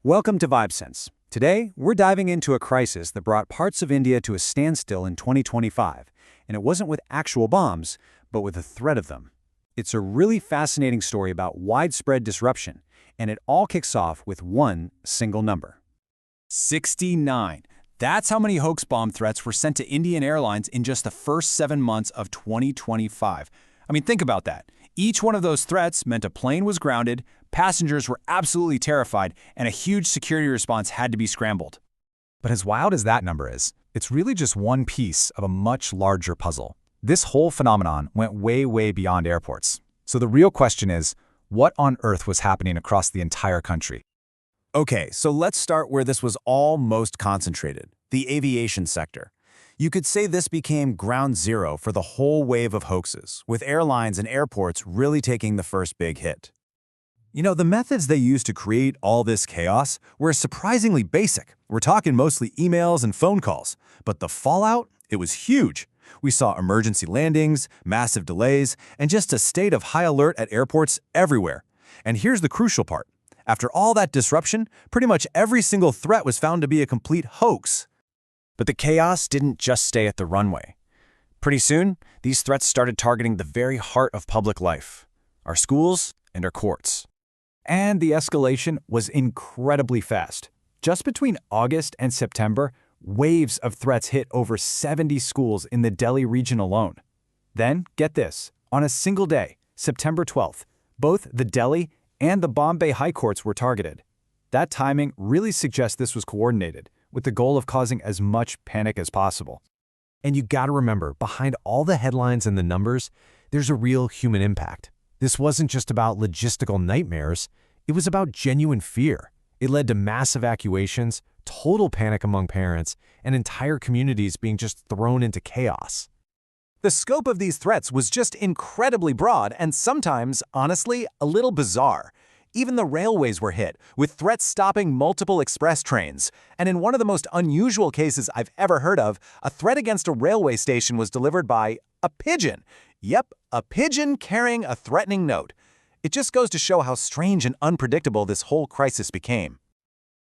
Welcome to VibeSense. Today, we're diving into a crisis that brought parts of India to a standstill in 2025, and it wasn't with actual bombs, but with the threat of them. It's a really fascinating story about widespread disruption, and it all kicks off with one single number. 69. That's how many hoax bomb threats were sent to Indian Airlines in just the first 7 months of 2025. I mean, think about that. Each one of those threats meant a plane was grounded, passengers were absolutely terrified, and a huge security response had to be scrambled. But as wild as that number is, it's really just one piece of a much larger puzzle. This whole phenomenon went way beyond airports. So the real question is, what on earth was happening across the entire country? Okay, so let's start where this was all most concentrated, the aviation sector. You could say this became ground zero for the whole wave of hoaxes, with airlines and airports really taking the first big hit. You know, the methods they used to create all this chaos were surprisingly basic. We're talking mostly emails and phone calls, but the fallout, it was huge. We saw emergency landings, massive delays, and just a state of high alert at airports everywhere. And here's the crucial part. After all that disruption, pretty much every single threat was found to be a complete hoax. But the chaos didn't just stay at the runway. Pretty soon, these threats started targeting the very heart of public life, our schools and our courts. And the escalation was incredibly fast. Just between August and September, waves of threats hit over 70 schools in the Delhi region alone. Then, get this, on a single day, September 12th, both the Delhi and the Bombay High Courts were targeted. That timing really suggests this was coordinated, with the goal of causing as much panic as possible. And you gotta remember, behind all the headlines and the numbers, there's a real human impact. This wasn't just about logistical nightmares, it was about genuine fear. It led to mass evacuations, total panic among parents, and entire communities being just thrown into chaos. The scope of these threats was just incredibly broad and sometimes, honestly, a little bizarre. Even the railways were hit, with threats stopping multiple express trains. And in one of the most unusual cases I've ever heard of, a threat against a railway station was delivered by a pigeon. Yep, a pigeon carrying a threatening note. It just goes to show how strange and unpredictable this whole crisis became.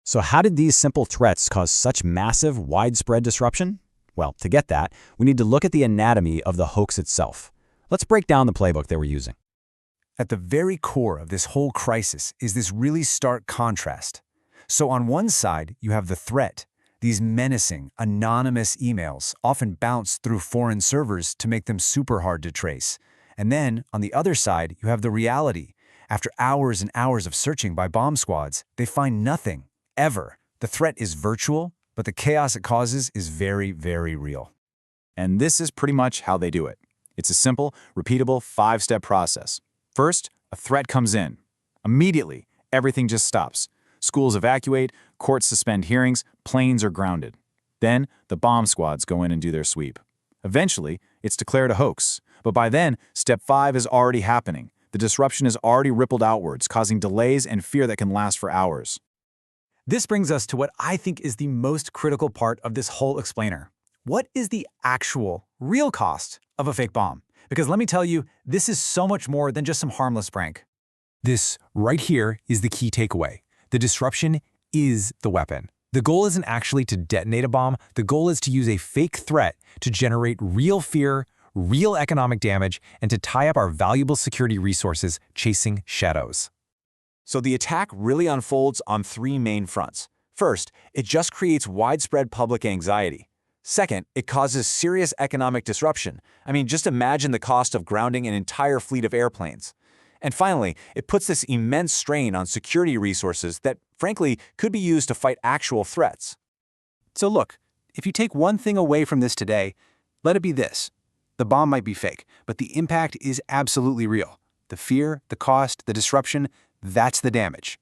So how did these simple threats cause such massive, widespread disruption? Well, to get that, we need to look at the anatomy of the hoax itself. Let's break down the playbook they were using. At the very core of this whole crisis is this really stark contrast. So on one side, you have the threat, these menacing, anonymous emails, often bounced through foreign servers to make them super hard to trace. And then, on the other side, you have the reality. After hours and hours of searching by bomb squads, they find nothing, ever. The threat is virtual, but the chaos it causes is very real. And this is pretty much how they do it. It's a simple, repeatable, 5-step process. First, a threat comes in. Immediately, everything just stops. Schools evacuate, courts suspend hearings, planes are grounded. Then, the bomb squads go in and do their sweep. Eventually, it's declared a hoax. But by then, step 5 is already happening. The disruption has already rippled outwards, causing delays and fear that can last for hours. This brings us to what I think is the most critical part of this whole explainer. What is the actual, real cost of a fake bomb? Because let me tell you, this is so much more than just some harmless prank. This right here is the key takeaway. The disruption is the weapon. The goal isn't actually to detonate a bomb. The goal is to use a fake threat to generate real fear, real economic damage, and to tie up our valuable security resources chasing shadows. So the attack really unfolds on 3 main fronts. First, it just creates widespread public anxiety. Second, it causes serious economic disruption. I mean, just imagine the cost of grounding an entire fleet of airplanes. And finally, it puts this immense strain on security resources that, frankly, could be used to fight actual threats. So look, if you take one thing away from this today, let it be this. The bomb might be fake, but the impact is absolutely real. The fear, the cost, the disruption, that's the damage.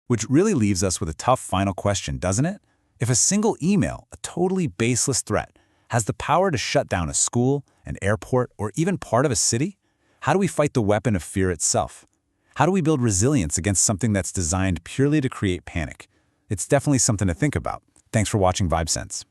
Which really leaves us with a tough final question, doesn't it? If a single email, a totally baseless threat, has the power to shut down a school, an airport, or even part of a city, how do we fight the weapon of fear itself? How do we build resilience against something that's designed purely to create panic? It's definitely something to think about. Thanks for watching VibeSense.